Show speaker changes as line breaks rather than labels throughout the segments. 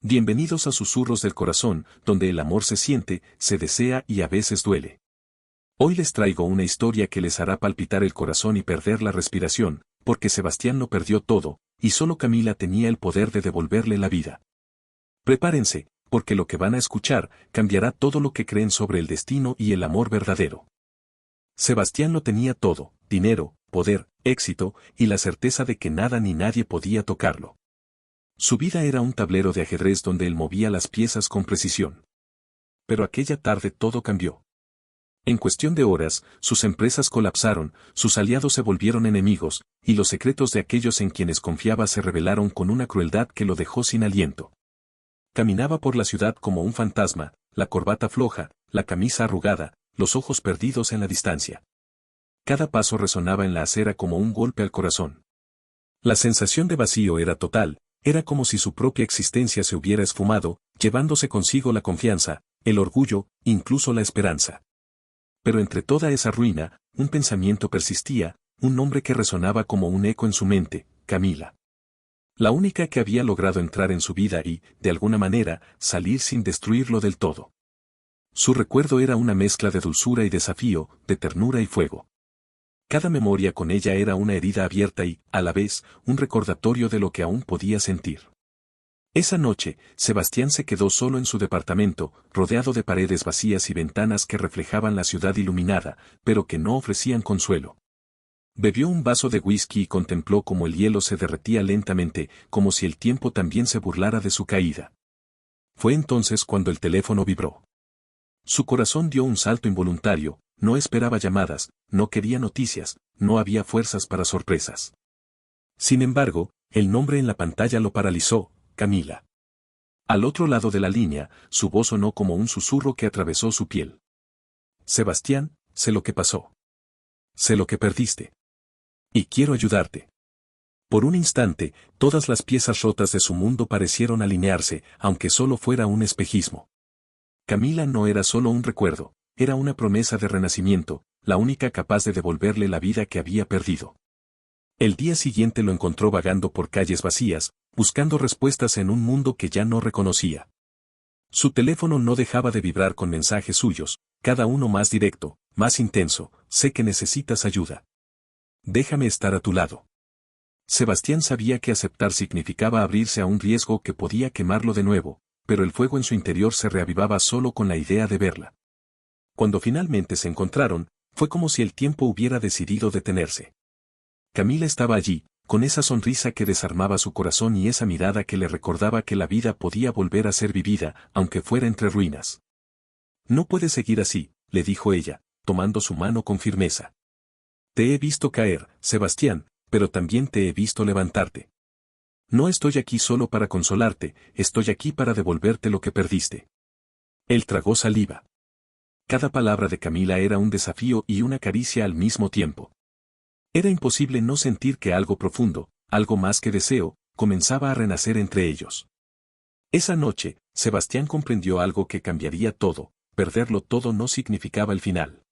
Bienvenidos a Susurros del Corazón, donde el amor se siente, se desea y a veces duele. Hoy les traigo una historia que les hará palpitar el corazón y perder la respiración, porque Sebastián lo perdió todo, y solo Camila tenía el poder de devolverle la vida. Prepárense, porque lo que van a escuchar cambiará todo lo que creen sobre el destino y el amor verdadero. Sebastián lo tenía todo: dinero, poder, éxito, y la certeza de que nada ni nadie podía tocarlo. Su vida era un tablero de ajedrez donde él movía las piezas con precisión. Pero aquella tarde todo cambió. En cuestión de horas, sus empresas colapsaron, sus aliados se volvieron enemigos, y los secretos de aquellos en quienes confiaba se revelaron con una crueldad que lo dejó sin aliento. Caminaba por la ciudad como un fantasma, la corbata floja, la camisa arrugada, los ojos perdidos en la distancia. Cada paso resonaba en la acera como un golpe al corazón. La sensación de vacío era total. Era como si su propia existencia se hubiera esfumado, llevándose consigo la confianza, el orgullo, incluso la esperanza. Pero entre toda esa ruina, un pensamiento persistía, un nombre que resonaba como un eco en su mente: Camila. La única que había logrado entrar en su vida y, de alguna manera, salir sin destruirlo del todo. Su recuerdo era una mezcla de dulzura y desafío, de ternura y fuego. Cada memoria con ella era una herida abierta y, a la vez, un recordatorio de lo que aún podía sentir. Esa noche, Sebastián se quedó solo en su departamento, rodeado de paredes vacías y ventanas que reflejaban la ciudad iluminada, pero que no ofrecían consuelo. Bebió un vaso de whisky y contempló cómo el hielo se derretía lentamente, como si el tiempo también se burlara de su caída. Fue entonces cuando el teléfono vibró. Su corazón dio un salto involuntario. No esperaba llamadas, no quería noticias, no había fuerzas para sorpresas. Sin embargo, el nombre en la pantalla lo paralizó: Camila. Al otro lado de la línea, su voz sonó como un susurro que atravesó su piel. Sebastián, sé lo que pasó. Sé lo que perdiste. Y quiero ayudarte. Por un instante, todas las piezas rotas de su mundo parecieron alinearse, aunque solo fuera un espejismo. Camila no era solo un recuerdo. Era una promesa de renacimiento, la única capaz de devolverle la vida que había perdido. El día siguiente lo encontró vagando por calles vacías, buscando respuestas en un mundo que ya no reconocía. Su teléfono no dejaba de vibrar con mensajes suyos, cada uno más directo, más intenso: sé que necesitas ayuda. Déjame estar a tu lado. Sebastián sabía que aceptar significaba abrirse a un riesgo que podía quemarlo de nuevo, pero el fuego en su interior se reavivaba solo con la idea de verla. Cuando finalmente se encontraron, fue como si el tiempo hubiera decidido detenerse. Camila estaba allí, con esa sonrisa que desarmaba su corazón y esa mirada que le recordaba que la vida podía volver a ser vivida, aunque fuera entre ruinas. No puedes seguir así, le dijo ella, tomando su mano con firmeza. Te he visto caer, Sebastián, pero también te he visto levantarte. No estoy aquí solo para consolarte, estoy aquí para devolverte lo que perdiste. Él tragó saliva. Cada palabra de Camila era un desafío y una caricia al mismo tiempo. Era imposible no sentir que algo profundo, algo más que deseo, comenzaba a renacer entre ellos. Esa noche, Sebastián comprendió algo que cambiaría todo: perderlo todo no significaba el final.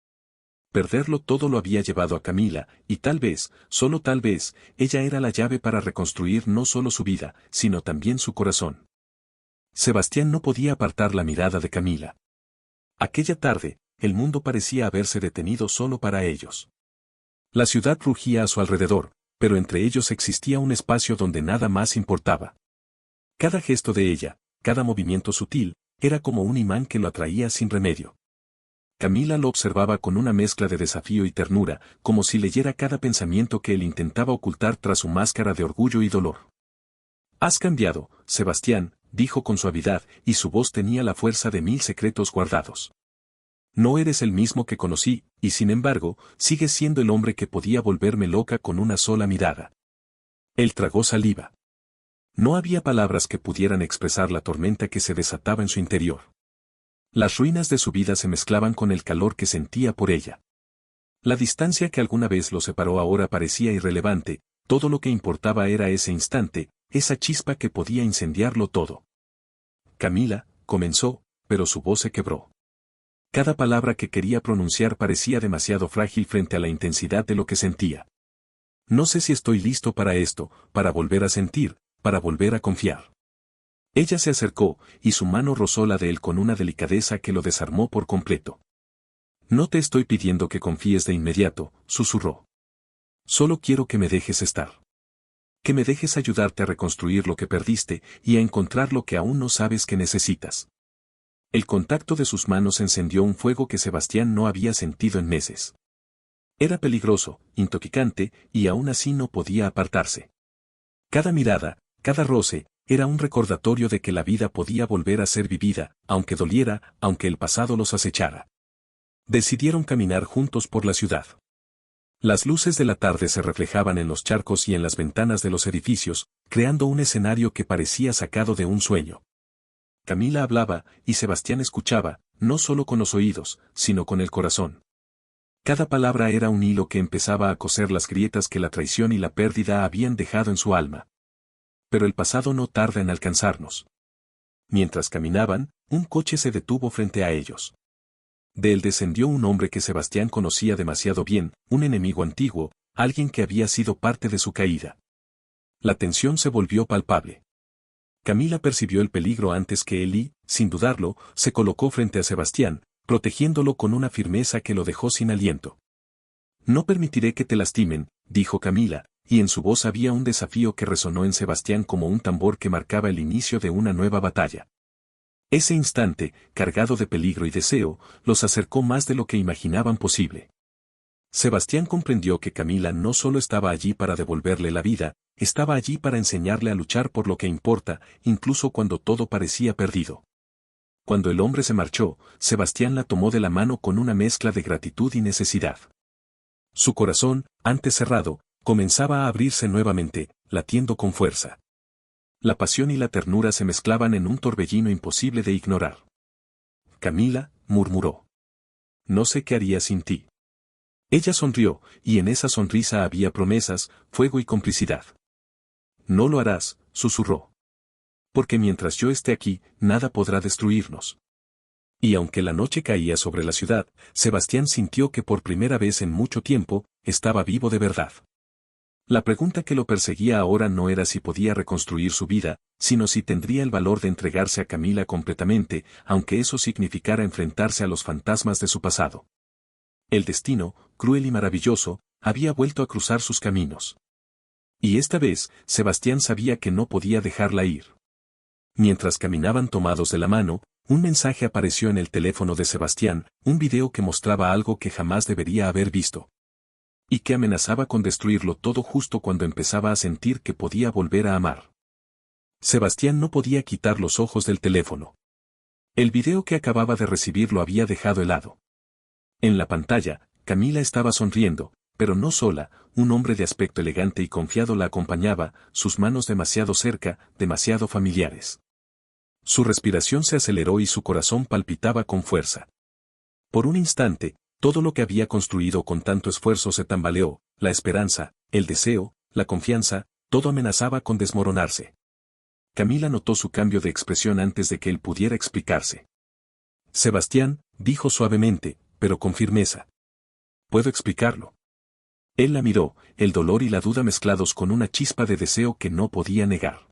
Perderlo todo lo había llevado a Camila, y tal vez, solo tal vez, ella era la llave para reconstruir no solo su vida, sino también su corazón. Sebastián no podía apartar la mirada de Camila. Aquella tarde, el mundo parecía haberse detenido solo para ellos. La ciudad rugía a su alrededor, pero entre ellos existía un espacio donde nada más importaba. Cada gesto de ella, cada movimiento sutil, era como un imán que lo atraía sin remedio. Camila lo observaba con una mezcla de desafío y ternura, como si leyera cada pensamiento que él intentaba ocultar tras su máscara de orgullo y dolor. Has cambiado, Sebastián, dijo con suavidad, y su voz tenía la fuerza de 1000 secretos guardados. No eres el mismo que conocí, y sin embargo, sigues siendo el hombre que podía volverme loca con una sola mirada. Él tragó saliva. No había palabras que pudieran expresar la tormenta que se desataba en su interior. Las ruinas de su vida se mezclaban con el calor que sentía por ella. La distancia que alguna vez lo separó ahora parecía irrelevante, todo lo que importaba era ese instante, esa chispa que podía incendiarlo todo. Camila, comenzó, pero su voz se quebró. Cada palabra que quería pronunciar parecía demasiado frágil frente a la intensidad de lo que sentía. No sé si estoy listo para esto, para volver a sentir, para volver a confiar. Ella se acercó, y su mano rozó la de él con una delicadeza que lo desarmó por completo. No te estoy pidiendo que confíes de inmediato, susurró. Solo quiero que me dejes estar. Que me dejes ayudarte a reconstruir lo que perdiste y a encontrar lo que aún no sabes que necesitas. El contacto de sus manos encendió un fuego que Sebastián no había sentido en meses. Era peligroso, intoxicante, y aún así no podía apartarse. Cada mirada, cada roce, era un recordatorio de que la vida podía volver a ser vivida, aunque doliera, aunque el pasado los acechara. Decidieron caminar juntos por la ciudad. Las luces de la tarde se reflejaban en los charcos y en las ventanas de los edificios, creando un escenario que parecía sacado de un sueño. Camila hablaba, y Sebastián escuchaba, no solo con los oídos, sino con el corazón. Cada palabra era un hilo que empezaba a coser las grietas que la traición y la pérdida habían dejado en su alma. Pero el pasado no tarda en alcanzarnos. Mientras caminaban, un coche se detuvo frente a ellos. De él descendió un hombre que Sebastián conocía demasiado bien, un enemigo antiguo, alguien que había sido parte de su caída. La tensión se volvió palpable. Camila percibió el peligro antes que él y, sin dudarlo, se colocó frente a Sebastián, protegiéndolo con una firmeza que lo dejó sin aliento. No permitiré que te lastimen, dijo Camila, y en su voz había un desafío que resonó en Sebastián como un tambor que marcaba el inicio de una nueva batalla. Ese instante, cargado de peligro y deseo, los acercó más de lo que imaginaban posible. Sebastián comprendió que Camila no solo estaba allí para devolverle la vida, estaba allí para enseñarle a luchar por lo que importa, incluso cuando todo parecía perdido. Cuando el hombre se marchó, Sebastián la tomó de la mano con una mezcla de gratitud y necesidad. Su corazón, antes cerrado, comenzaba a abrirse nuevamente, latiendo con fuerza. La pasión y la ternura se mezclaban en un torbellino imposible de ignorar. Camila, murmuró. No sé qué haría sin ti. Ella sonrió, y en esa sonrisa había promesas, fuego y complicidad. No lo harás, susurró. Porque mientras yo esté aquí, nada podrá destruirnos. Y aunque la noche caía sobre la ciudad, Sebastián sintió que por primera vez en mucho tiempo, estaba vivo de verdad. La pregunta que lo perseguía ahora no era si podía reconstruir su vida, sino si tendría el valor de entregarse a Camila completamente, aunque eso significara enfrentarse a los fantasmas de su pasado. El destino, cruel y maravilloso, había vuelto a cruzar sus caminos. Y esta vez, Sebastián sabía que no podía dejarla ir. Mientras caminaban tomados de la mano, un mensaje apareció en el teléfono de Sebastián, un video que mostraba algo que jamás debería haber visto. Y que amenazaba con destruirlo todo justo cuando empezaba a sentir que podía volver a amar. Sebastián no podía quitar los ojos del teléfono. El video que acababa de recibir lo había dejado helado. En la pantalla, Camila estaba sonriendo, pero no sola, un hombre de aspecto elegante y confiado la acompañaba, sus manos demasiado cerca, demasiado familiares. Su respiración se aceleró y su corazón palpitaba con fuerza. Por un instante, todo lo que había construido con tanto esfuerzo se tambaleó, la esperanza, el deseo, la confianza, todo amenazaba con desmoronarse. Camila notó su cambio de expresión antes de que él pudiera explicarse. Sebastián, dijo suavemente, pero con firmeza. ¿Puedo explicarlo? Él la miró, el dolor y la duda mezclados con una chispa de deseo que no podía negar.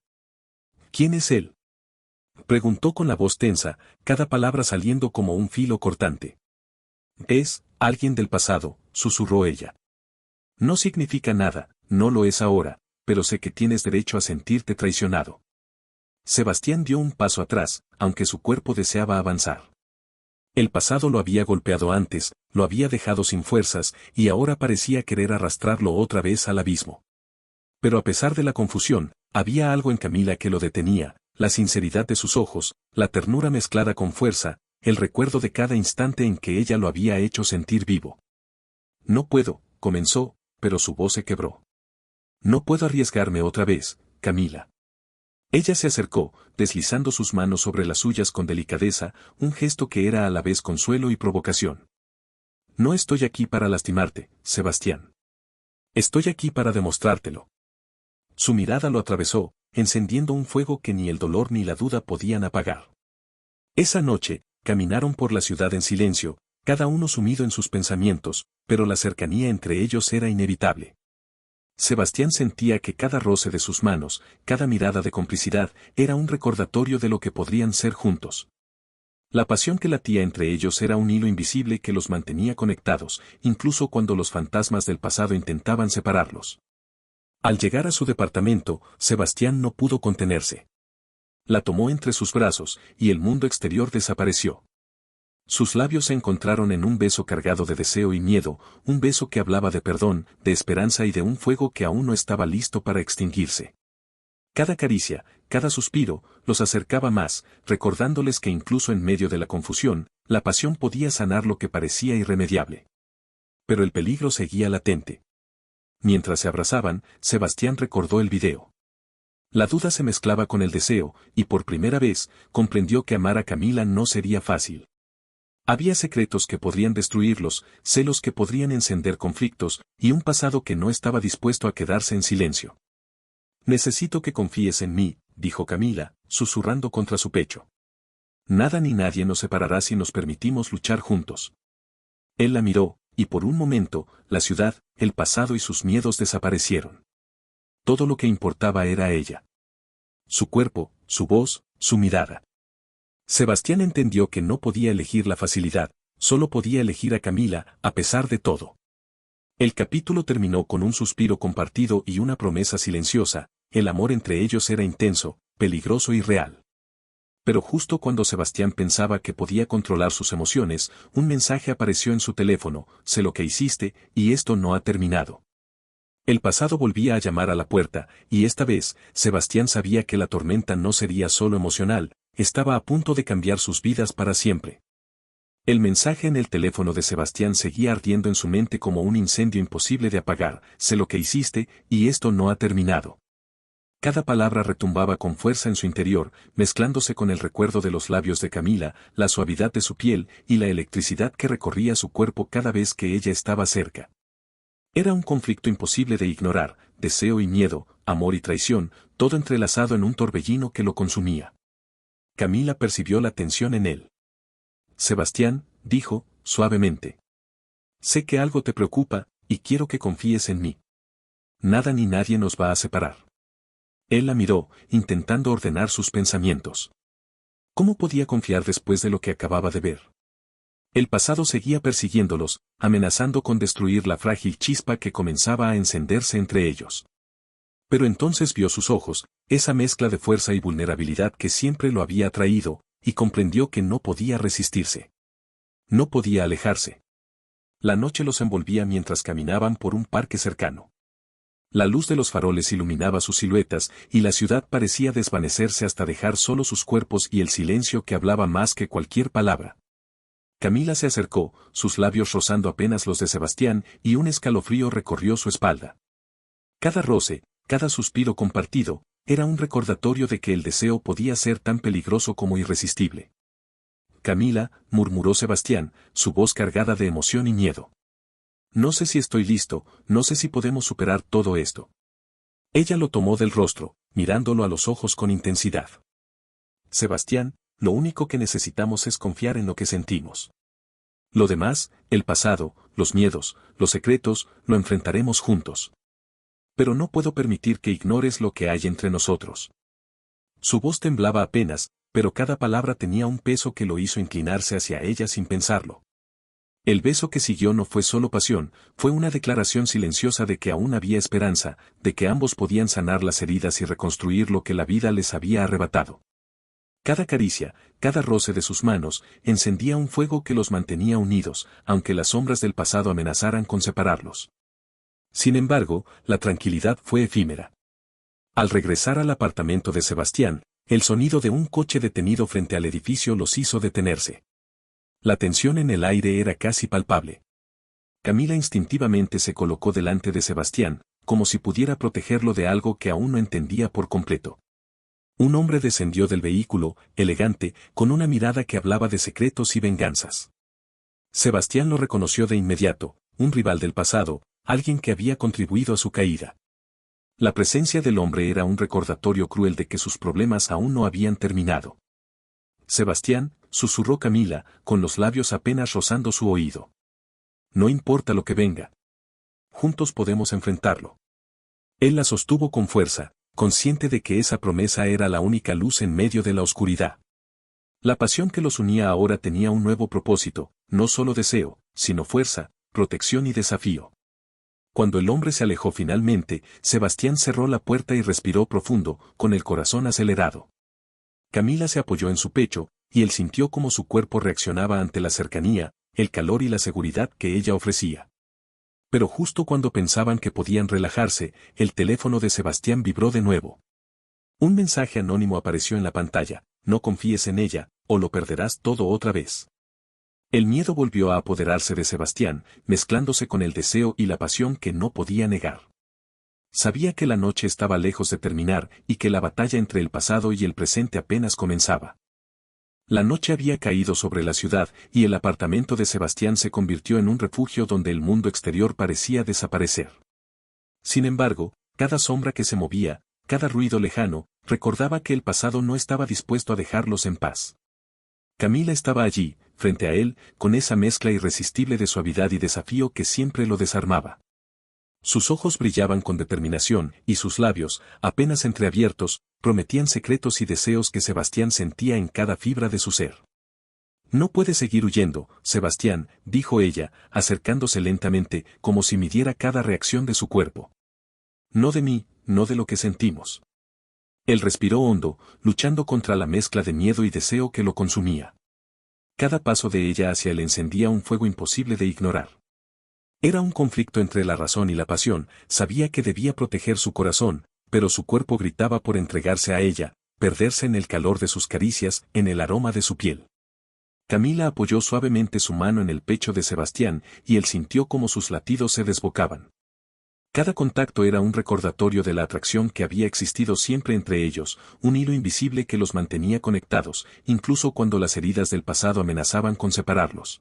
¿Quién es él? Preguntó con la voz tensa, cada palabra saliendo como un filo cortante. Es alguien del pasado, susurró ella. No significa nada, no lo es ahora, pero sé que tienes derecho a sentirte traicionado. Sebastián dio un paso atrás, aunque su cuerpo deseaba avanzar. El pasado lo había golpeado antes, lo había dejado sin fuerzas, y ahora parecía querer arrastrarlo otra vez al abismo. Pero a pesar de la confusión, había algo en Camila que lo detenía, la sinceridad de sus ojos, la ternura mezclada con fuerza, el recuerdo de cada instante en que ella lo había hecho sentir vivo. No puedo, comenzó, pero su voz se quebró. No puedo arriesgarme otra vez, Camila. Ella se acercó, deslizando sus manos sobre las suyas con delicadeza, un gesto que era a la vez consuelo y provocación. No estoy aquí para lastimarte, Sebastián. Estoy aquí para demostrártelo. Su mirada lo atravesó, encendiendo un fuego que ni el dolor ni la duda podían apagar. Esa noche, caminaron por la ciudad en silencio, cada uno sumido en sus pensamientos, pero la cercanía entre ellos era inevitable. Sebastián sentía que cada roce de sus manos, cada mirada de complicidad, era un recordatorio de lo que podrían ser juntos. La pasión que latía entre ellos era un hilo invisible que los mantenía conectados, incluso cuando los fantasmas del pasado intentaban separarlos. Al llegar a su departamento, Sebastián no pudo contenerse. La tomó entre sus brazos, y el mundo exterior desapareció. Sus labios se encontraron en un beso cargado de deseo y miedo, un beso que hablaba de perdón, de esperanza y de un fuego que aún no estaba listo para extinguirse. Cada caricia, cada suspiro, los acercaba más, recordándoles que incluso en medio de la confusión, la pasión podía sanar lo que parecía irremediable. Pero el peligro seguía latente. Mientras se abrazaban, Sebastián recordó el video. La duda se mezclaba con el deseo, y por primera vez, comprendió que amar a Camila no sería fácil. Había secretos que podrían destruirlos, celos que podrían encender conflictos, y un pasado que no estaba dispuesto a quedarse en silencio. Necesito que confíes en mí, dijo Camila, susurrando contra su pecho. Nada ni nadie nos separará si nos permitimos luchar juntos. Él la miró, y por un momento, la ciudad, el pasado y sus miedos desaparecieron. Todo lo que importaba era ella. Su cuerpo, su voz, su mirada. Sebastián entendió que no podía elegir la facilidad, solo podía elegir a Camila, a pesar de todo. El capítulo terminó con un suspiro compartido y una promesa silenciosa, el amor entre ellos era intenso, peligroso y real. Pero justo cuando Sebastián pensaba que podía controlar sus emociones, un mensaje apareció en su teléfono: sé lo que hiciste, y esto no ha terminado. El pasado volvía a llamar a la puerta, y esta vez, Sebastián sabía que la tormenta no sería solo emocional, estaba a punto de cambiar sus vidas para siempre. El mensaje en el teléfono de Sebastián seguía ardiendo en su mente como un incendio imposible de apagar: sé lo que hiciste, y esto no ha terminado. Cada palabra retumbaba con fuerza en su interior, mezclándose con el recuerdo de los labios de Camila, la suavidad de su piel y la electricidad que recorría su cuerpo cada vez que ella estaba cerca. Era un conflicto imposible de ignorar, deseo y miedo, amor y traición, todo entrelazado en un torbellino que lo consumía. Camila percibió la tensión en él. Sebastián, dijo, suavemente. Sé que algo te preocupa, y quiero que confíes en mí. Nada ni nadie nos va a separar. Él la miró, intentando ordenar sus pensamientos. ¿Cómo podía confiar después de lo que acababa de ver? El pasado seguía persiguiéndolos, amenazando con destruir la frágil chispa que comenzaba a encenderse entre ellos. Pero entonces vio sus ojos, esa mezcla de fuerza y vulnerabilidad que siempre lo había atraído, y comprendió que no podía resistirse. No podía alejarse. La noche los envolvía mientras caminaban por un parque cercano. La luz de los faroles iluminaba sus siluetas, y la ciudad parecía desvanecerse hasta dejar solo sus cuerpos y el silencio que hablaba más que cualquier palabra. Camila se acercó, sus labios rozando apenas los de Sebastián, y un escalofrío recorrió su espalda. Cada roce, cada suspiro compartido, era un recordatorio de que el deseo podía ser tan peligroso como irresistible. Camila, murmuró Sebastián, su voz cargada de emoción y miedo. No sé si estoy listo, no sé si podemos superar todo esto. Ella lo tomó del rostro, mirándolo a los ojos con intensidad. Sebastián, lo único que necesitamos es confiar en lo que sentimos. Lo demás, el pasado, los miedos, los secretos, lo enfrentaremos juntos. Pero no puedo permitir que ignores lo que hay entre nosotros. Su voz temblaba apenas, pero cada palabra tenía un peso que lo hizo inclinarse hacia ella sin pensarlo. El beso que siguió no fue solo pasión, fue una declaración silenciosa de que aún había esperanza, de que ambos podían sanar las heridas y reconstruir lo que la vida les había arrebatado. Cada caricia, cada roce de sus manos, encendía un fuego que los mantenía unidos, aunque las sombras del pasado amenazaran con separarlos. Sin embargo, la tranquilidad fue efímera. Al regresar al apartamento de Sebastián, el sonido de un coche detenido frente al edificio los hizo detenerse. La tensión en el aire era casi palpable. Camila instintivamente se colocó delante de Sebastián, como si pudiera protegerlo de algo que aún no entendía por completo. Un hombre descendió del vehículo, elegante, con una mirada que hablaba de secretos y venganzas. Sebastián lo reconoció de inmediato, un rival del pasado, alguien que había contribuido a su caída. La presencia del hombre era un recordatorio cruel de que sus problemas aún no habían terminado. Sebastián, susurró Camila, con los labios apenas rozando su oído. No importa lo que venga. Juntos podemos enfrentarlo. Él la sostuvo con fuerza, consciente de que esa promesa era la única luz en medio de la oscuridad. La pasión que los unía ahora tenía un nuevo propósito, no solo deseo, sino fuerza, protección y desafío. Cuando el hombre se alejó finalmente, Sebastián cerró la puerta y respiró profundo, con el corazón acelerado. Camila se apoyó en su pecho, y él sintió cómo su cuerpo reaccionaba ante la cercanía, el calor y la seguridad que ella ofrecía. Pero justo cuando pensaban que podían relajarse, el teléfono de Sebastián vibró de nuevo. Un mensaje anónimo apareció en la pantalla: no confíes en ella, o lo perderás todo otra vez. El miedo volvió a apoderarse de Sebastián, mezclándose con el deseo y la pasión que no podía negar. Sabía que la noche estaba lejos de terminar y que la batalla entre el pasado y el presente apenas comenzaba. La noche había caído sobre la ciudad y el apartamento de Sebastián se convirtió en un refugio donde el mundo exterior parecía desaparecer. Sin embargo, cada sombra que se movía, cada ruido lejano, recordaba que el pasado no estaba dispuesto a dejarlos en paz. Camila estaba allí, frente a él, con esa mezcla irresistible de suavidad y desafío que siempre lo desarmaba. Sus ojos brillaban con determinación, y sus labios, apenas entreabiertos, prometían secretos y deseos que Sebastián sentía en cada fibra de su ser. No puedes seguir huyendo, Sebastián, dijo ella, acercándose lentamente, como si midiera cada reacción de su cuerpo. No de mí, no de lo que sentimos. Él respiró hondo, luchando contra la mezcla de miedo y deseo que lo consumía. Cada paso de ella hacia él encendía un fuego imposible de ignorar. Era un conflicto entre la razón y la pasión, sabía que debía proteger su corazón, pero su cuerpo gritaba por entregarse a ella, perderse en el calor de sus caricias, en el aroma de su piel. Camila apoyó suavemente su mano en el pecho de Sebastián, y él sintió como sus latidos se desbocaban. Cada contacto era un recordatorio de la atracción que había existido siempre entre ellos, un hilo invisible que los mantenía conectados, incluso cuando las heridas del pasado amenazaban con separarlos.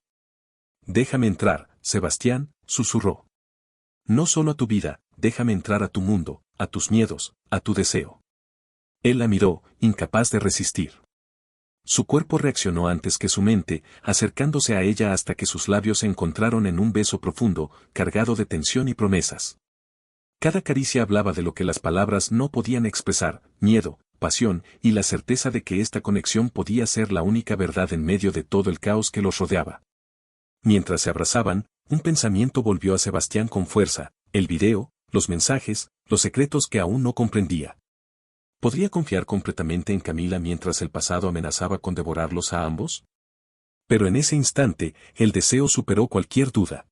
Déjame entrar, Sebastián, susurró. No solo a tu vida, déjame entrar a tu mundo, a tus miedos, a tu deseo. Él la miró, incapaz de resistir. Su cuerpo reaccionó antes que su mente, acercándose a ella hasta que sus labios se encontraron en un beso profundo, cargado de tensión y promesas. Cada caricia hablaba de lo que las palabras no podían expresar: miedo, pasión, y la certeza de que esta conexión podía ser la única verdad en medio de todo el caos que los rodeaba. Mientras se abrazaban, un pensamiento volvió a Sebastián con fuerza: el video, los mensajes, los secretos que aún no comprendía. ¿Podría confiar completamente en Camila mientras el pasado amenazaba con devorarlos a ambos? Pero en ese instante, el deseo superó cualquier duda.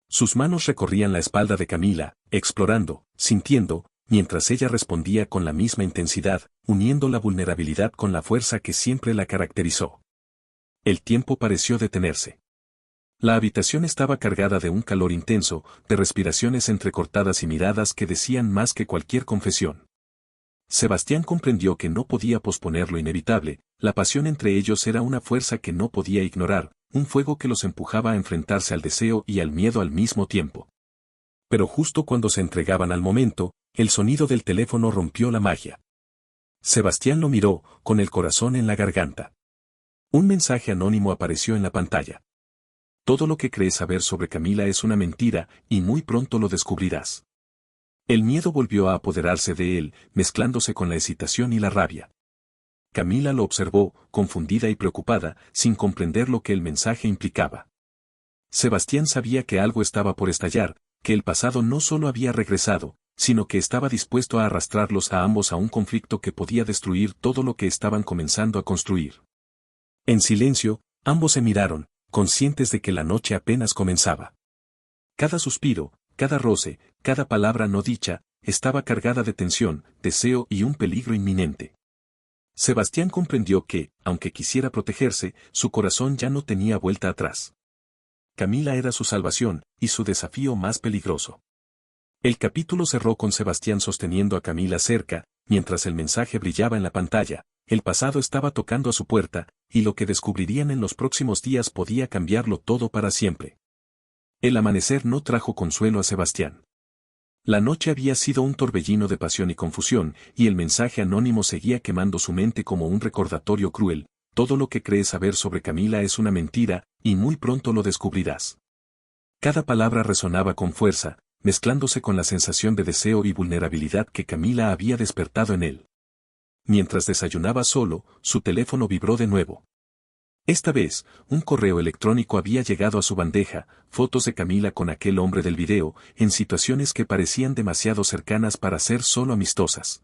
Sus manos recorrían la espalda de Camila, explorando, sintiendo, mientras ella respondía con la misma intensidad, uniendo la vulnerabilidad con la fuerza que siempre la caracterizó. El tiempo pareció detenerse. La habitación estaba cargada de un calor intenso, de respiraciones entrecortadas y miradas que decían más que cualquier confesión. Sebastián comprendió que no podía posponer lo inevitable, la pasión entre ellos era una fuerza que no podía ignorar, un fuego que los empujaba a enfrentarse al deseo y al miedo al mismo tiempo. Pero justo cuando se entregaban al momento, el sonido del teléfono rompió la magia. Sebastián lo miró, con el corazón en la garganta. Un mensaje anónimo apareció en la pantalla. Todo lo que crees saber sobre Camila es una mentira, y muy pronto lo descubrirás. El miedo volvió a apoderarse de él, mezclándose con la excitación y la rabia. Camila lo observó, confundida y preocupada, sin comprender lo que el mensaje implicaba. Sebastián sabía que algo estaba por estallar, que el pasado no solo había regresado, sino que estaba dispuesto a arrastrarlos a ambos a un conflicto que podía destruir todo lo que estaban comenzando a construir. En silencio, ambos se miraron, conscientes de que la noche apenas comenzaba. Cada suspiro, cada roce, cada palabra no dicha, estaba cargada de tensión, deseo y un peligro inminente. Sebastián comprendió que, aunque quisiera protegerse, su corazón ya no tenía vuelta atrás. Camila era su salvación, y su desafío más peligroso. El capítulo cerró con Sebastián sosteniendo a Camila cerca, mientras el mensaje brillaba en la pantalla: el pasado estaba tocando a su puerta, y lo que descubrirían en los próximos días podía cambiarlo todo para siempre. El amanecer no trajo consuelo a Sebastián. La noche había sido un torbellino de pasión y confusión, y el mensaje anónimo seguía quemando su mente como un recordatorio cruel: todo lo que crees saber sobre Camila es una mentira, y muy pronto lo descubrirás. Cada palabra resonaba con fuerza, mezclándose con la sensación de deseo y vulnerabilidad que Camila había despertado en él. Mientras desayunaba solo, su teléfono vibró de nuevo. Esta vez, un correo electrónico había llegado a su bandeja, fotos de Camila con aquel hombre del video, en situaciones que parecían demasiado cercanas para ser solo amistosas.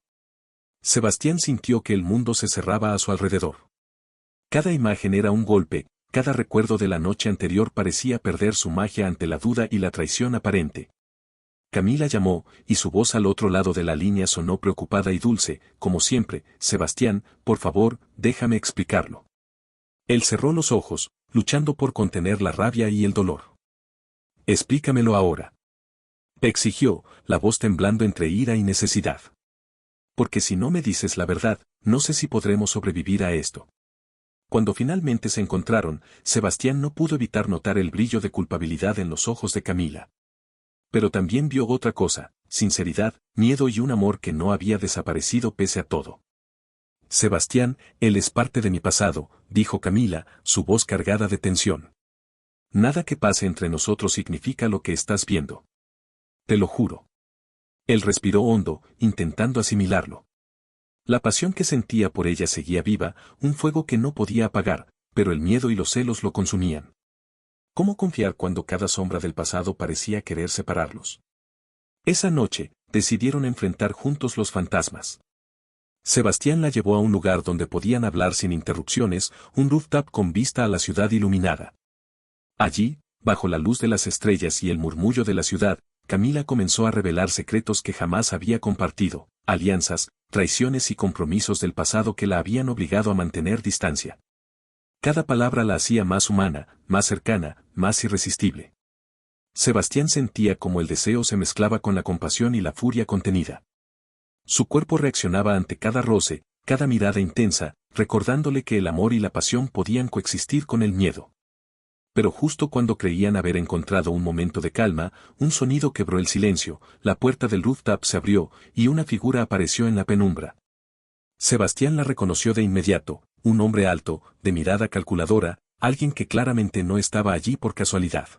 Sebastián sintió que el mundo se cerraba a su alrededor. Cada imagen era un golpe, cada recuerdo de la noche anterior parecía perder su magia ante la duda y la traición aparente. Camila llamó, y su voz al otro lado de la línea sonó preocupada y dulce, como siempre. Sebastián, por favor, déjame explicarlo. Él cerró los ojos, luchando por contener la rabia y el dolor. Explícamelo ahora. Exigió, la voz temblando entre ira y necesidad. Porque si no me dices la verdad, no sé si podremos sobrevivir a esto. Cuando finalmente se encontraron, Sebastián no pudo evitar notar el brillo de culpabilidad en los ojos de Camila. Pero también vio otra cosa, sinceridad, miedo y un amor que no había desaparecido pese a todo. Sebastián, él es parte de mi pasado, dijo Camila, su voz cargada de tensión. Nada que pase entre nosotros significa lo que estás viendo. Te lo juro. Él respiró hondo, intentando asimilarlo. La pasión que sentía por ella seguía viva, un fuego que no podía apagar, pero el miedo y los celos lo consumían. ¿Cómo confiar cuando cada sombra del pasado parecía querer separarlos? Esa noche, decidieron enfrentar juntos los fantasmas. Sebastián la llevó a un lugar donde podían hablar sin interrupciones, un rooftop con vista a la ciudad iluminada. Allí, bajo la luz de las estrellas y el murmullo de la ciudad, Camila comenzó a revelar secretos que jamás había compartido, alianzas, traiciones y compromisos del pasado que la habían obligado a mantener distancia. Cada palabra la hacía más humana, más cercana, más irresistible. Sebastián sentía como el deseo se mezclaba con la compasión y la furia contenida. Su cuerpo reaccionaba ante cada roce, cada mirada intensa, recordándole que el amor y la pasión podían coexistir con el miedo. Pero justo cuando creían haber encontrado un momento de calma, un sonido quebró el silencio, la puerta del rooftop se abrió, y una figura apareció en la penumbra. Sebastián la reconoció de inmediato, un hombre alto, de mirada calculadora, alguien que claramente no estaba allí por casualidad.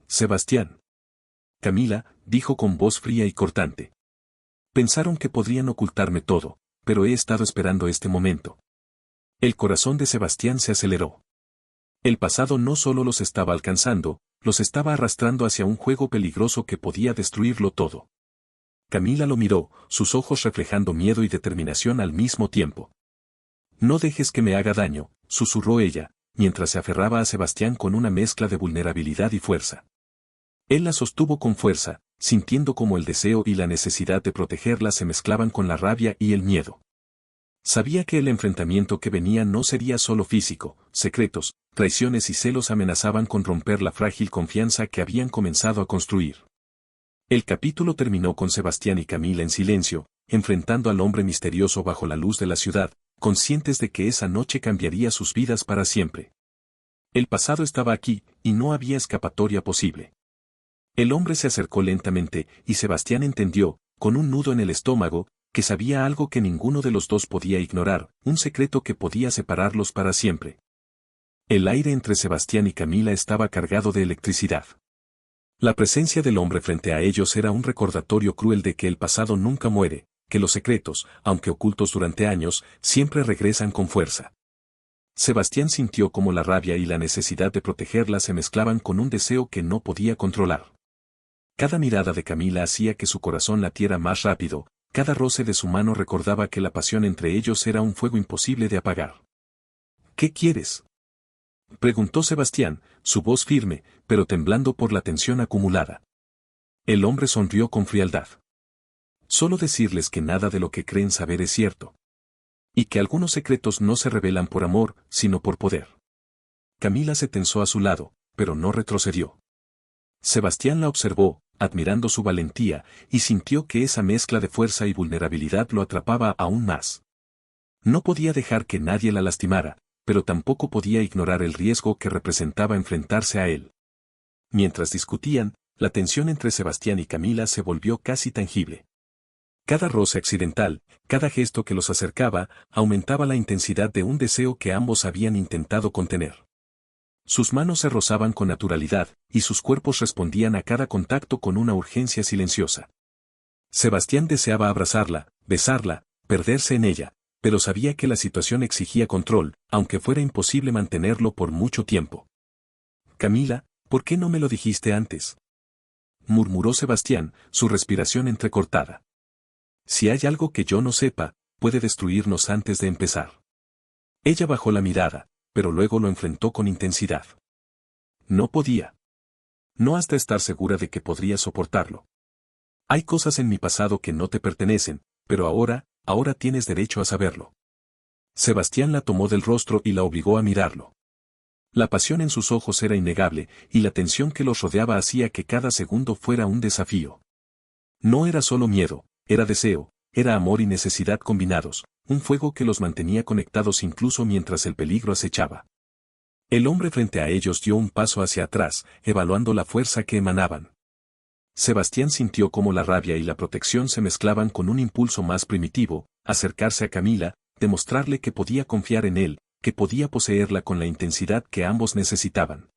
Sebastián. Camila, dijo con voz fría y cortante. Pensaron que podrían ocultarme todo, pero he estado esperando este momento. El corazón de Sebastián se aceleró. El pasado no solo los estaba alcanzando, los estaba arrastrando hacia un juego peligroso que podía destruirlo todo. Camila lo miró, sus ojos reflejando miedo y determinación al mismo tiempo. No dejes que me haga daño, susurró ella, mientras se aferraba a Sebastián con una mezcla de vulnerabilidad y fuerza. Él la sostuvo con fuerza, sintiendo como el deseo y la necesidad de protegerla se mezclaban con la rabia y el miedo. Sabía que el enfrentamiento que venía no sería solo físico, secretos, traiciones y celos amenazaban con romper la frágil confianza que habían comenzado a construir. El capítulo terminó con Sebastián y Camila en silencio, enfrentando al hombre misterioso bajo la luz de la ciudad, conscientes de que esa noche cambiaría sus vidas para siempre. El pasado estaba aquí, y no había escapatoria posible. El hombre se acercó lentamente, y Sebastián entendió, con un nudo en el estómago, que sabía algo que ninguno de los dos podía ignorar, un secreto que podía separarlos para siempre. El aire entre Sebastián y Camila estaba cargado de electricidad. La presencia del hombre frente a ellos era un recordatorio cruel de que el pasado nunca muere, que los secretos, aunque ocultos durante años, siempre regresan con fuerza. Sebastián sintió como la rabia y la necesidad de protegerla se mezclaban con un deseo que no podía controlar. Cada mirada de Camila hacía que su corazón latiera más rápido, cada roce de su mano recordaba que la pasión entre ellos era un fuego imposible de apagar. ¿Qué quieres?, preguntó Sebastián, su voz firme, pero temblando por la tensión acumulada. El hombre sonrió con frialdad. Solo decirles que nada de lo que creen saber es cierto. Y que algunos secretos no se revelan por amor, sino por poder. Camila se tensó a su lado, pero no retrocedió. Sebastián la observó, admirando su valentía, y sintió que esa mezcla de fuerza y vulnerabilidad lo atrapaba aún más. No podía dejar que nadie la lastimara, pero tampoco podía ignorar el riesgo que representaba enfrentarse a él. Mientras discutían, la tensión entre Sebastián y Camila se volvió casi tangible. Cada roce accidental, cada gesto que los acercaba, aumentaba la intensidad de un deseo que ambos habían intentado contener. Sus manos se rozaban con naturalidad, y sus cuerpos respondían a cada contacto con una urgencia silenciosa. Sebastián deseaba abrazarla, besarla, perderse en ella, pero sabía que la situación exigía control, aunque fuera imposible mantenerlo por mucho tiempo. Camila, ¿por qué no me lo dijiste antes?, murmuró Sebastián, su respiración entrecortada. Si hay algo que yo no sepa, puede destruirnos antes de empezar. Ella bajó la mirada, pero luego lo enfrentó con intensidad. No podía. No hasta estar segura de que podría soportarlo. Hay cosas en mi pasado que no te pertenecen, pero ahora tienes derecho a saberlo. Sebastián la tomó del rostro y la obligó a mirarlo. La pasión en sus ojos era innegable, y la tensión que los rodeaba hacía que cada segundo fuera un desafío. No era solo miedo, era deseo, era amor y necesidad combinados, un fuego que los mantenía conectados incluso mientras el peligro acechaba. El hombre frente a ellos dio un paso hacia atrás, evaluando la fuerza que emanaban. Sebastián sintió cómo la rabia y la protección se mezclaban con un impulso más primitivo, acercarse a Camila, demostrarle que podía confiar en él, que podía poseerla con la intensidad que ambos necesitaban.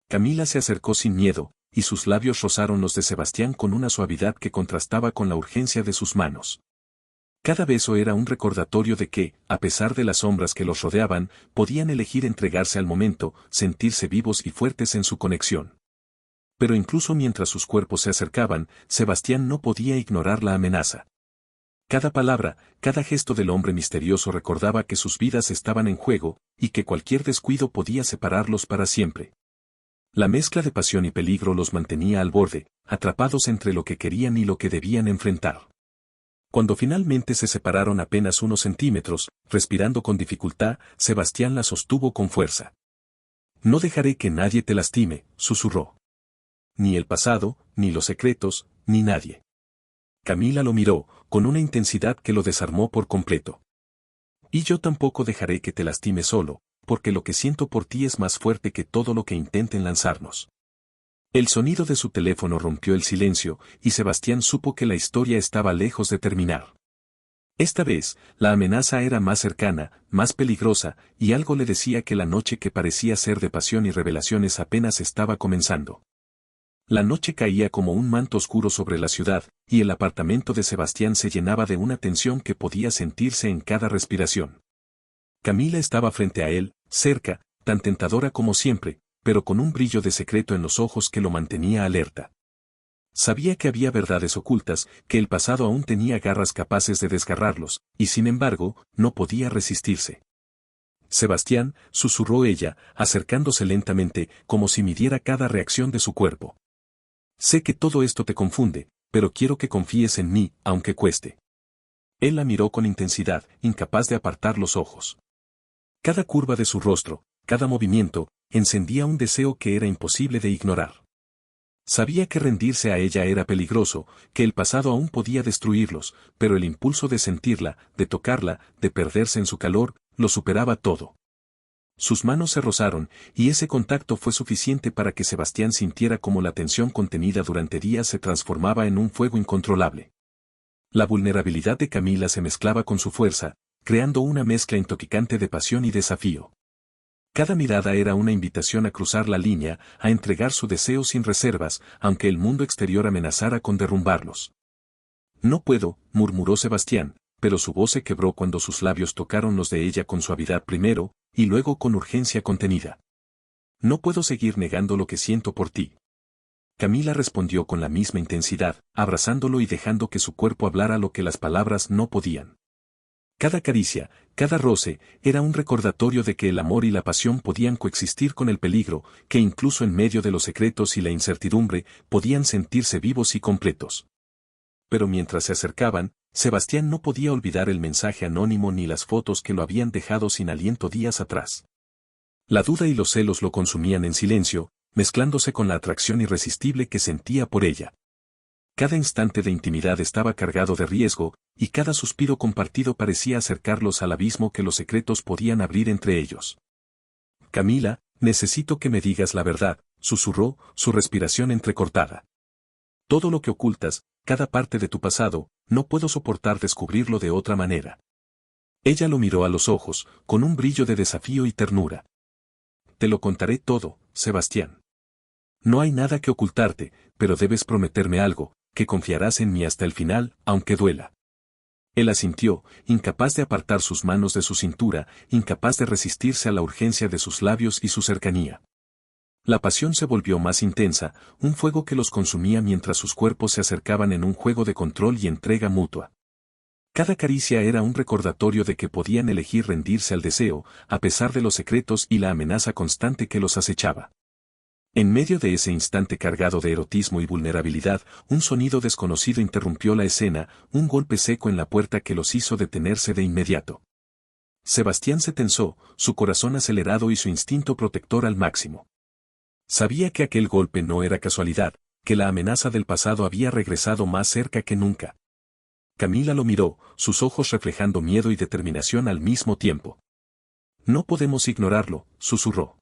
Camila se acercó sin miedo, y sus labios rozaron los de Sebastián con una suavidad que contrastaba con la urgencia de sus manos. Cada beso era un recordatorio de que, a pesar de las sombras que los rodeaban, podían elegir entregarse al momento, sentirse vivos y fuertes en su conexión. Pero incluso mientras sus cuerpos se acercaban, Sebastián no podía ignorar la amenaza. Cada palabra, cada gesto del hombre misterioso recordaba que sus vidas estaban en juego, y que cualquier descuido podía separarlos para siempre. La mezcla de pasión y peligro los mantenía al borde, atrapados entre lo que querían y lo que debían enfrentar. Cuando finalmente se separaron apenas unos centímetros, respirando con dificultad, Sebastián la sostuvo con fuerza. No dejaré que nadie te lastime, susurró. Ni el pasado, ni los secretos, ni nadie. Camila lo miró, con una intensidad que lo desarmó por completo. Y yo tampoco dejaré que te lastime solo, porque lo que siento por ti es más fuerte que todo lo que intenten lanzarnos. El sonido de su teléfono rompió el silencio, y Sebastián supo que la historia estaba lejos de terminar. Esta vez, la amenaza era más cercana, más peligrosa, y algo le decía que la noche que parecía ser de pasión y revelaciones apenas estaba comenzando. La noche caía como un manto oscuro sobre la ciudad, y el apartamento de Sebastián se llenaba de una tensión que podía sentirse en cada respiración. Camila estaba frente a él, cerca, tan tentadora como siempre, pero con un brillo de secreto en los ojos que lo mantenía alerta. Sabía que había verdades ocultas, que el pasado aún tenía garras capaces de desgarrarlos, y sin embargo, no podía resistirse. Sebastián, susurró ella, acercándose lentamente, como si midiera cada reacción de su cuerpo. Sé que todo esto te confunde, pero quiero que confíes en mí, aunque cueste. Él la miró con intensidad, incapaz de apartar los ojos. Cada curva de su rostro, cada movimiento, encendía un deseo que era imposible de ignorar. Sabía que rendirse a ella era peligroso, que el pasado aún podía destruirlos, pero el impulso de sentirla, de tocarla, de perderse en su calor, lo superaba todo. Sus manos se rozaron, y ese contacto fue suficiente para que Sebastián sintiera cómo la tensión contenida durante días se transformaba en un fuego incontrolable. La vulnerabilidad de Camila se mezclaba con su fuerza, creando una mezcla intoxicante de pasión y desafío. Cada mirada era una invitación a cruzar la línea, a entregar su deseo sin reservas, aunque el mundo exterior amenazara con derrumbarlos. No puedo, murmuró Sebastián, pero su voz se quebró cuando sus labios tocaron los de ella con suavidad primero, y luego con urgencia contenida. No puedo seguir negando lo que siento por ti. Camila respondió con la misma intensidad, abrazándolo y dejando que su cuerpo hablara lo que las palabras no podían. Cada caricia, cada roce, era un recordatorio de que el amor y la pasión podían coexistir con el peligro, que incluso en medio de los secretos y la incertidumbre, podían sentirse vivos y completos. Pero mientras se acercaban, Sebastián no podía olvidar el mensaje anónimo ni las fotos que lo habían dejado sin aliento días atrás. La duda y los celos lo consumían en silencio, mezclándose con la atracción irresistible que sentía por ella. Cada instante de intimidad estaba cargado de riesgo, y cada suspiro compartido parecía acercarlos al abismo que los secretos podían abrir entre ellos. Camila, necesito que me digas la verdad, susurró, su respiración entrecortada. Todo lo que ocultas, cada parte de tu pasado, no puedo soportar descubrirlo de otra manera. Ella lo miró a los ojos, con un brillo de desafío y ternura. Te lo contaré todo, Sebastián. No hay nada que ocultarte, pero debes prometerme algo, que confiarás en mí hasta el final, aunque duela. Él asintió, incapaz de apartar sus manos de su cintura, incapaz de resistirse a la urgencia de sus labios y su cercanía. La pasión se volvió más intensa, un fuego que los consumía mientras sus cuerpos se acercaban en un juego de control y entrega mutua. Cada caricia era un recordatorio de que podían elegir rendirse al deseo, a pesar de los secretos y la amenaza constante que los acechaba. En medio de ese instante cargado de erotismo y vulnerabilidad, un sonido desconocido interrumpió la escena, un golpe seco en la puerta que los hizo detenerse de inmediato. Sebastián se tensó, su corazón acelerado y su instinto protector al máximo. Sabía que aquel golpe no era casualidad, que la amenaza del pasado había regresado más cerca que nunca. Camila lo miró, sus ojos reflejando miedo y determinación al mismo tiempo. No podemos ignorarlo, susurró.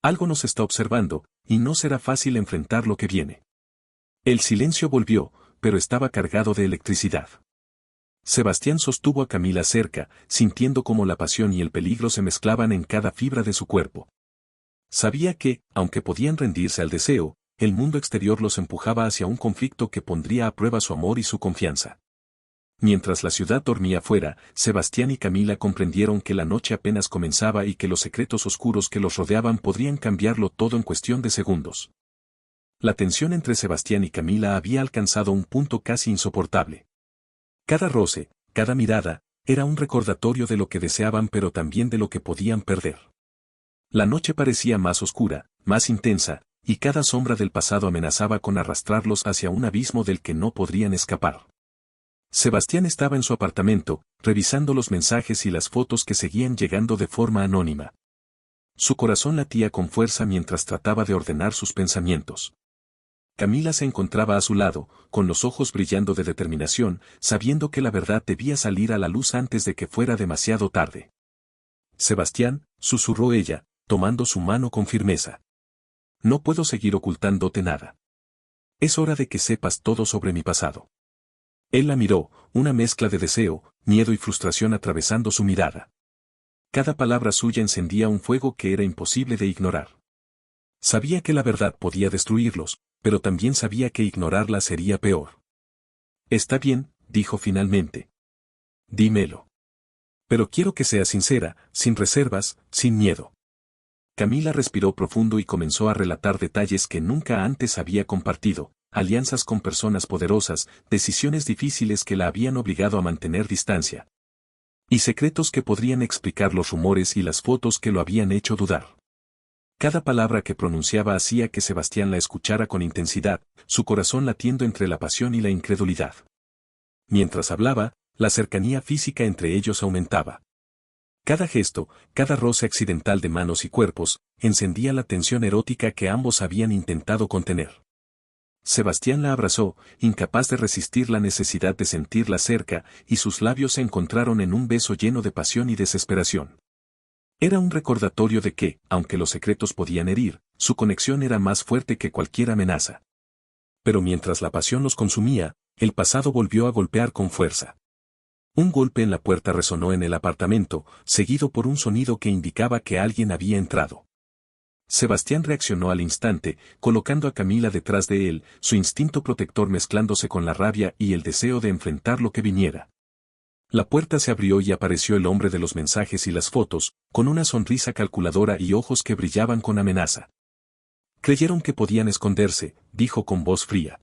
Algo nos está observando, y no será fácil enfrentar lo que viene. El silencio volvió, pero estaba cargado de electricidad. Sebastián sostuvo a Camila cerca, sintiendo cómo la pasión y el peligro se mezclaban en cada fibra de su cuerpo. Sabía que, aunque podían rendirse al deseo, el mundo exterior los empujaba hacia un conflicto que pondría a prueba su amor y su confianza. Mientras la ciudad dormía fuera, Sebastián y Camila comprendieron que la noche apenas comenzaba y que los secretos oscuros que los rodeaban podrían cambiarlo todo en cuestión de segundos. La tensión entre Sebastián y Camila había alcanzado un punto casi insoportable. Cada roce, cada mirada, era un recordatorio de lo que deseaban pero también de lo que podían perder. La noche parecía más oscura, más intensa, y cada sombra del pasado amenazaba con arrastrarlos hacia un abismo del que no podrían escapar. Sebastián estaba en su apartamento, revisando los mensajes y las fotos que seguían llegando de forma anónima. Su corazón latía con fuerza mientras trataba de ordenar sus pensamientos. Camila se encontraba a su lado, con los ojos brillando de determinación, sabiendo que la verdad debía salir a la luz antes de que fuera demasiado tarde. Sebastián, susurró ella, tomando su mano con firmeza. No puedo seguir ocultándote nada. Es hora de que sepas todo sobre mi pasado. Él la miró, una mezcla de deseo, miedo y frustración atravesando su mirada. Cada palabra suya encendía un fuego que era imposible de ignorar. Sabía que la verdad podía destruirlos, pero también sabía que ignorarla sería peor. Está bien, dijo finalmente. Dímelo. Pero quiero que seas sincera, sin reservas, sin miedo. Camila respiró profundo y comenzó a relatar detalles que nunca antes había compartido, alianzas con personas poderosas, decisiones difíciles que la habían obligado a mantener distancia. Y secretos que podrían explicar los rumores y las fotos que lo habían hecho dudar. Cada palabra que pronunciaba hacía que Sebastián la escuchara con intensidad, su corazón latiendo entre la pasión y la incredulidad. Mientras hablaba, la cercanía física entre ellos aumentaba. Cada gesto, cada roce accidental de manos y cuerpos, encendía la tensión erótica que ambos habían intentado contener. Sebastián la abrazó, incapaz de resistir la necesidad de sentirla cerca, y sus labios se encontraron en un beso lleno de pasión y desesperación. Era un recordatorio de que, aunque los secretos podían herir, su conexión era más fuerte que cualquier amenaza. Pero mientras la pasión los consumía, el pasado volvió a golpear con fuerza. Un golpe en la puerta resonó en el apartamento, seguido por un sonido que indicaba que alguien había entrado. Sebastián reaccionó al instante, colocando a Camila detrás de él, su instinto protector mezclándose con la rabia y el deseo de enfrentar lo que viniera. La puerta se abrió y apareció el hombre de los mensajes y las fotos, con una sonrisa calculadora y ojos que brillaban con amenaza. Creyeron que podían esconderse, dijo con voz fría.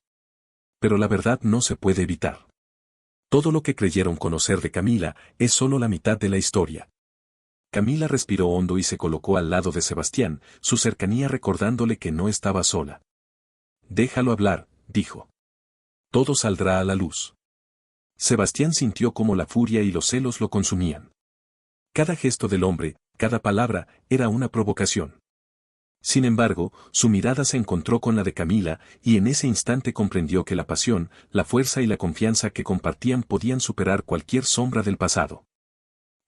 Pero la verdad no se puede evitar. Todo lo que creyeron conocer de Camila es solo la mitad de la historia. Camila respiró hondo y se colocó al lado de Sebastián, su cercanía recordándole que no estaba sola. Déjalo hablar, dijo. Todo saldrá a la luz. Sebastián sintió cómo la furia y los celos lo consumían. Cada gesto del hombre, cada palabra, era una provocación. Sin embargo, su mirada se encontró con la de Camila, y en ese instante comprendió que la pasión, la fuerza y la confianza que compartían podían superar cualquier sombra del pasado.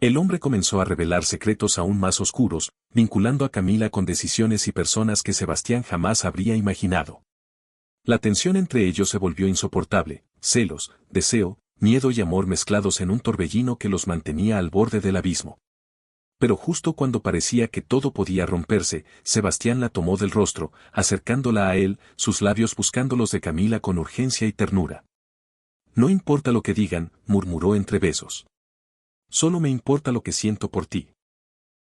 El hombre comenzó a revelar secretos aún más oscuros, vinculando a Camila con decisiones y personas que Sebastián jamás habría imaginado. La tensión entre ellos se volvió insoportable, celos, deseo, miedo y amor mezclados en un torbellino que los mantenía al borde del abismo. Pero justo cuando parecía que todo podía romperse, Sebastián la tomó del rostro, acercándola a él, sus labios buscando los de Camila con urgencia y ternura. No importa lo que digan, murmuró entre besos. Solo me importa lo que siento por ti.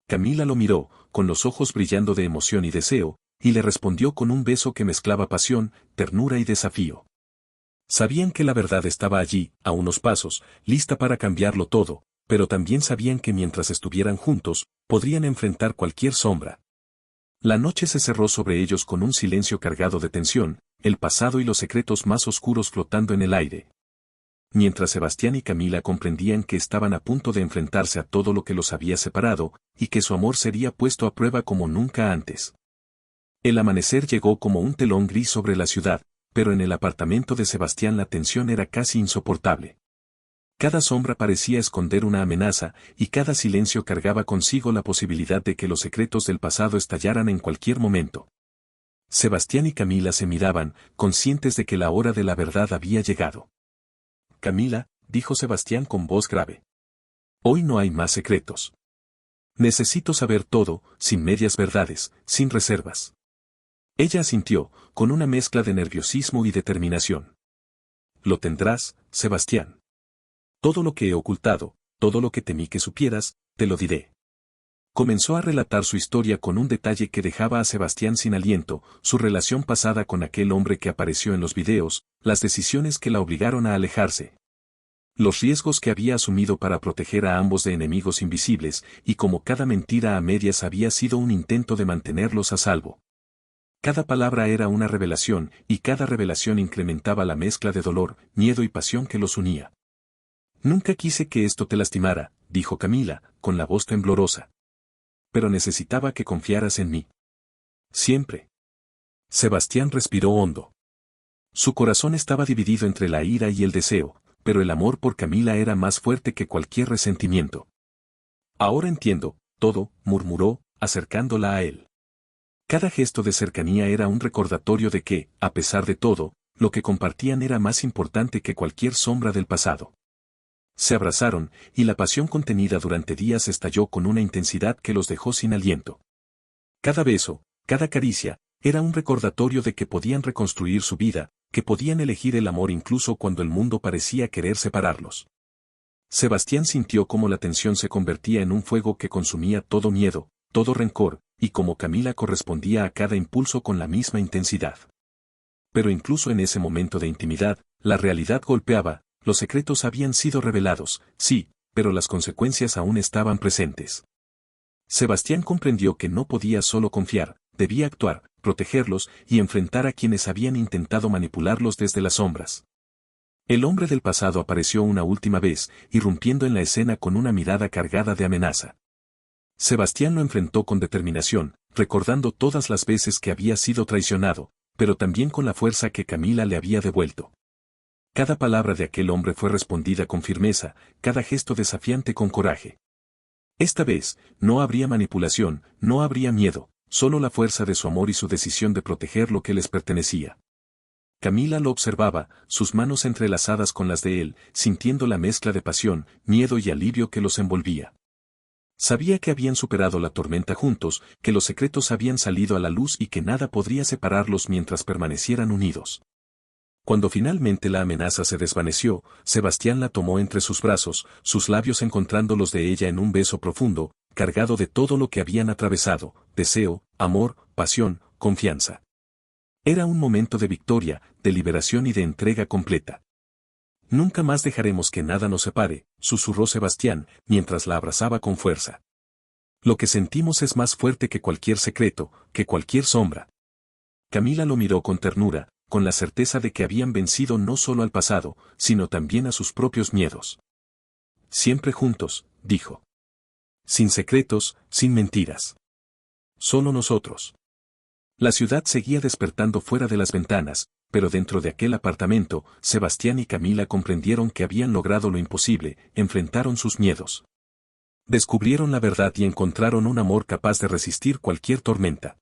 Camila lo miró, con los ojos brillando de emoción y deseo, y le respondió con un beso que mezclaba pasión, ternura y desafío. Sabían que la verdad estaba allí, a unos pasos, lista para cambiarlo todo, pero también sabían que mientras estuvieran juntos, podrían enfrentar cualquier sombra. La noche se cerró sobre ellos con un silencio cargado de tensión, el pasado y los secretos más oscuros flotando en el aire. Mientras Sebastián y Camila comprendían que estaban a punto de enfrentarse a todo lo que los había separado, y que su amor sería puesto a prueba como nunca antes. El amanecer llegó como un telón gris sobre la ciudad, pero en el apartamento de Sebastián la tensión era casi insoportable. Cada sombra parecía esconder una amenaza, y cada silencio cargaba consigo la posibilidad de que los secretos del pasado estallaran en cualquier momento. Sebastián y Camila se miraban, conscientes de que la hora de la verdad había llegado. Camila, dijo Sebastián con voz grave. Hoy no hay más secretos. Necesito saber todo, sin medias verdades, sin reservas. Ella asintió, con una mezcla de nerviosismo y determinación. Lo tendrás, Sebastián. Todo lo que he ocultado, todo lo que temí que supieras, te lo diré. Comenzó a relatar su historia con un detalle que dejaba a Sebastián sin aliento, su relación pasada con aquel hombre que apareció en los videos, las decisiones que la obligaron a alejarse. Los riesgos que había asumido para proteger a ambos de enemigos invisibles, y como cada mentira a medias había sido un intento de mantenerlos a salvo. Cada palabra era una revelación, y cada revelación incrementaba la mezcla de dolor, miedo y pasión que los unía. Nunca quise que esto te lastimara, dijo Camila, con la voz temblorosa. Pero necesitaba que confiaras en mí. Siempre. Sebastián respiró hondo. Su corazón estaba dividido entre la ira y el deseo, pero el amor por Camila era más fuerte que cualquier resentimiento. Ahora entiendo, todo, murmuró, acercándola a él. Cada gesto de cercanía era un recordatorio de que, a pesar de todo, lo que compartían era más importante que cualquier sombra del pasado. Se abrazaron, y la pasión contenida durante días estalló con una intensidad que los dejó sin aliento. Cada beso, cada caricia, era un recordatorio de que podían reconstruir su vida, que podían elegir el amor incluso cuando el mundo parecía querer separarlos. Sebastián sintió cómo la tensión se convertía en un fuego que consumía todo miedo, todo rencor, y cómo Camila correspondía a cada impulso con la misma intensidad. Pero incluso en ese momento de intimidad, la realidad golpeaba. Los secretos habían sido revelados, sí, pero las consecuencias aún estaban presentes. Sebastián comprendió que no podía solo confiar, debía actuar, protegerlos y enfrentar a quienes habían intentado manipularlos desde las sombras. El hombre del pasado apareció una última vez, irrumpiendo en la escena con una mirada cargada de amenaza. Sebastián lo enfrentó con determinación, recordando todas las veces que había sido traicionado, pero también con la fuerza que Camila le había devuelto. Cada palabra de aquel hombre fue respondida con firmeza, cada gesto desafiante con coraje. Esta vez, no habría manipulación, no habría miedo, solo la fuerza de su amor y su decisión de proteger lo que les pertenecía. Camila lo observaba, sus manos entrelazadas con las de él, sintiendo la mezcla de pasión, miedo y alivio que los envolvía. Sabía que habían superado la tormenta juntos, que los secretos habían salido a la luz y que nada podría separarlos mientras permanecieran unidos. Cuando finalmente la amenaza se desvaneció, Sebastián la tomó entre sus brazos, sus labios encontrando los de ella en un beso profundo, cargado de todo lo que habían atravesado, deseo, amor, pasión, confianza. Era un momento de victoria, de liberación y de entrega completa. Nunca más dejaremos que nada nos separe, susurró Sebastián, mientras la abrazaba con fuerza. Lo que sentimos es más fuerte que cualquier secreto, que cualquier sombra. Camila lo miró con ternura, con la certeza de que habían vencido no solo al pasado, sino también a sus propios miedos. Siempre juntos, dijo. Sin secretos, sin mentiras. Solo nosotros. La ciudad seguía despertando fuera de las ventanas, pero dentro de aquel apartamento, Sebastián y Camila comprendieron que habían logrado lo imposible, enfrentaron sus miedos. Descubrieron la verdad y encontraron un amor capaz de resistir cualquier tormenta.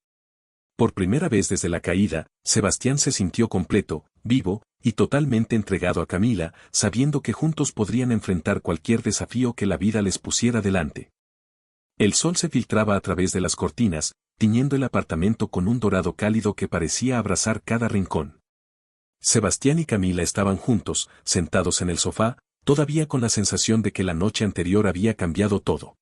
Por primera vez desde la caída, Sebastián se sintió completo, vivo, y totalmente entregado a Camila, sabiendo que juntos podrían enfrentar cualquier desafío que la vida les pusiera delante. El sol se filtraba a través de las cortinas, tiñendo el apartamento con un dorado cálido que parecía abrazar cada rincón. Sebastián y Camila estaban juntos, sentados en el sofá, todavía con la sensación de que la noche anterior había cambiado todo.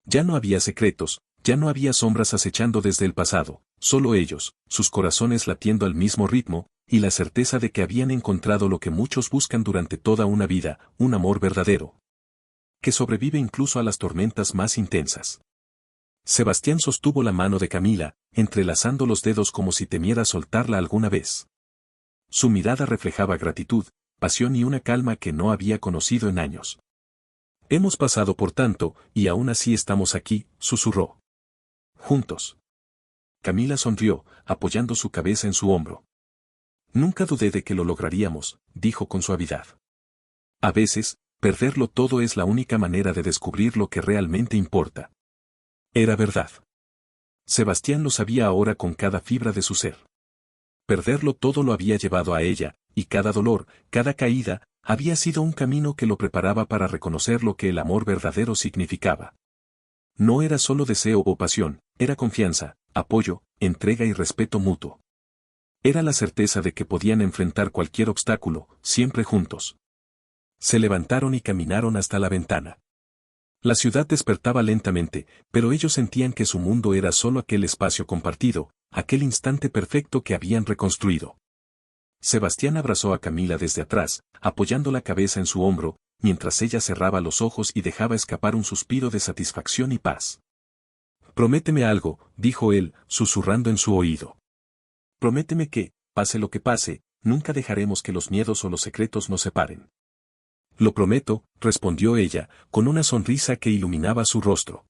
Ya no había secretos, ya no había sombras acechando desde el pasado, solo ellos, sus corazones latiendo al mismo ritmo, y la certeza de que habían encontrado lo que muchos buscan durante toda una vida, un amor verdadero, que sobrevive incluso a las tormentas más intensas. Sebastián sostuvo la mano de Camila, entrelazando los dedos como si temiera soltarla alguna vez. Su mirada reflejaba gratitud, pasión y una calma que no había conocido en años. Hemos pasado por tanto, y aún así estamos aquí, susurró. Juntos. Camila sonrió, apoyando su cabeza en su hombro. Nunca dudé de que lo lograríamos, dijo con suavidad. A veces, perderlo todo es la única manera de descubrir lo que realmente importa. Era verdad. Sebastián lo sabía ahora con cada fibra de su ser. Perderlo todo lo había llevado a ella, y cada dolor, cada caída, había sido un camino que lo preparaba para reconocer lo que el amor verdadero significaba. No era solo deseo o pasión, era confianza, apoyo, entrega y respeto mutuo. Era la certeza de que podían enfrentar cualquier obstáculo, siempre juntos. Se levantaron y caminaron hasta la ventana. La ciudad despertaba lentamente, pero ellos sentían que su mundo era solo aquel espacio compartido, aquel instante perfecto que habían reconstruido. Sebastián abrazó a Camila desde atrás, apoyando la cabeza en su hombro, mientras ella cerraba los ojos y dejaba escapar un suspiro de satisfacción y paz. Prométeme algo, dijo él, susurrando en su oído. Prométeme que, pase lo que pase, nunca dejaremos que los miedos o los secretos nos separen. Lo prometo, respondió ella, con una sonrisa que iluminaba su rostro.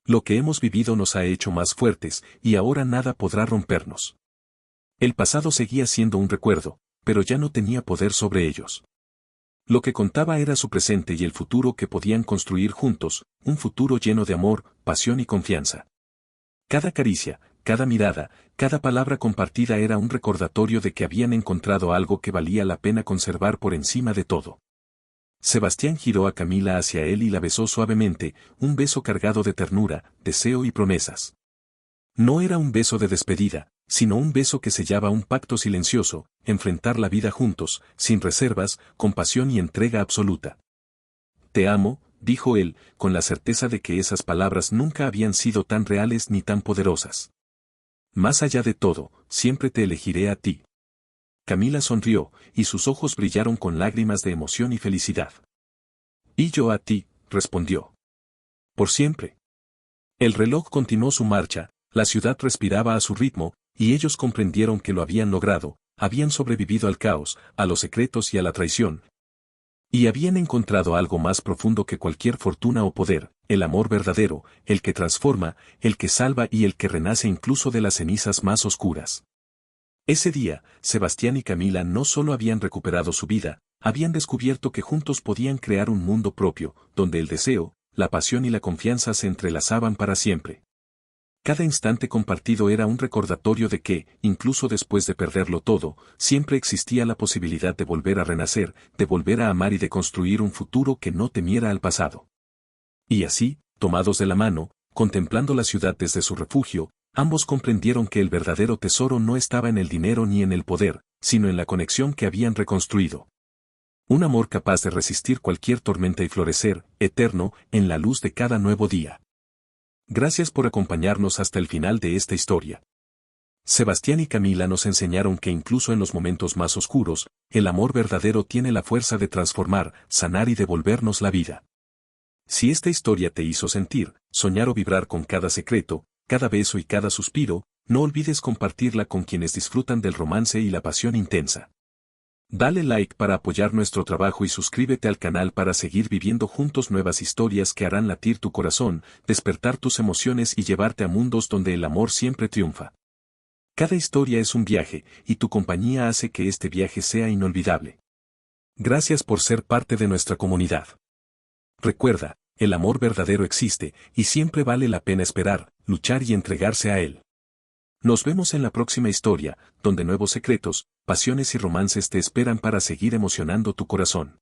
Lo que hemos vivido nos ha hecho más fuertes, y ahora nada podrá rompernos. El pasado seguía siendo un recuerdo, pero ya no tenía poder sobre ellos. Lo que contaba era su presente y el futuro que podían construir juntos, un futuro lleno de amor, pasión y confianza. Cada caricia, cada mirada, cada palabra compartida era un recordatorio de que habían encontrado algo que valía la pena conservar por encima de todo. Sebastián giró a Camila hacia él y la besó suavemente, un beso cargado de ternura, deseo y promesas. No era un beso de despedida, sino un beso que sellaba un pacto silencioso, enfrentar la vida juntos, sin reservas, con pasión y entrega absoluta. Te amo, dijo él, con la certeza de que esas palabras nunca habían sido tan reales ni tan poderosas. Más allá de todo, siempre te elegiré a ti. Camila sonrió, y sus ojos brillaron con lágrimas de emoción y felicidad. Y yo a ti, respondió. Por siempre. El reloj continuó su marcha, la ciudad respiraba a su ritmo, y ellos comprendieron que lo habían logrado, habían sobrevivido al caos, a los secretos y a la traición. Y habían encontrado algo más profundo que cualquier fortuna o poder, el amor verdadero, el que transforma, el que salva y el que renace incluso de las cenizas más oscuras. Ese día, Sebastián y Camila no solo habían recuperado su vida, habían descubierto que juntos podían crear un mundo propio, donde el deseo, la pasión y la confianza se entrelazaban para siempre. Cada instante compartido era un recordatorio de que, incluso después de perderlo todo, siempre existía la posibilidad de volver a renacer, de volver a amar y de construir un futuro que no temiera al pasado. Y así, tomados de la mano, contemplando la ciudad desde su refugio, ambos comprendieron que el verdadero tesoro no estaba en el dinero ni en el poder, sino en la conexión que habían reconstruido. Un amor capaz de resistir cualquier tormenta y florecer, eterno, en la luz de cada nuevo día. Gracias por acompañarnos hasta el final de esta historia. Sebastián y Camila nos enseñaron que incluso en los momentos más oscuros, el amor verdadero tiene la fuerza de transformar, sanar y devolvernos la vida. Si esta historia te hizo sentir, soñar o vibrar con cada secreto, cada beso y cada suspiro, no olvides compartirla con quienes disfrutan del romance y la pasión intensa. Dale like para apoyar nuestro trabajo y suscríbete al canal para seguir viviendo juntos nuevas historias que harán latir tu corazón, despertar tus emociones y llevarte a mundos donde el amor siempre triunfa. Cada historia es un viaje, y tu compañía hace que este viaje sea inolvidable. Gracias por ser parte de nuestra comunidad. Recuerda, el amor verdadero existe, y siempre vale la pena esperar, luchar y entregarse a él. Nos vemos en la próxima historia, donde nuevos secretos, pasiones y romances te esperan para seguir emocionando tu corazón.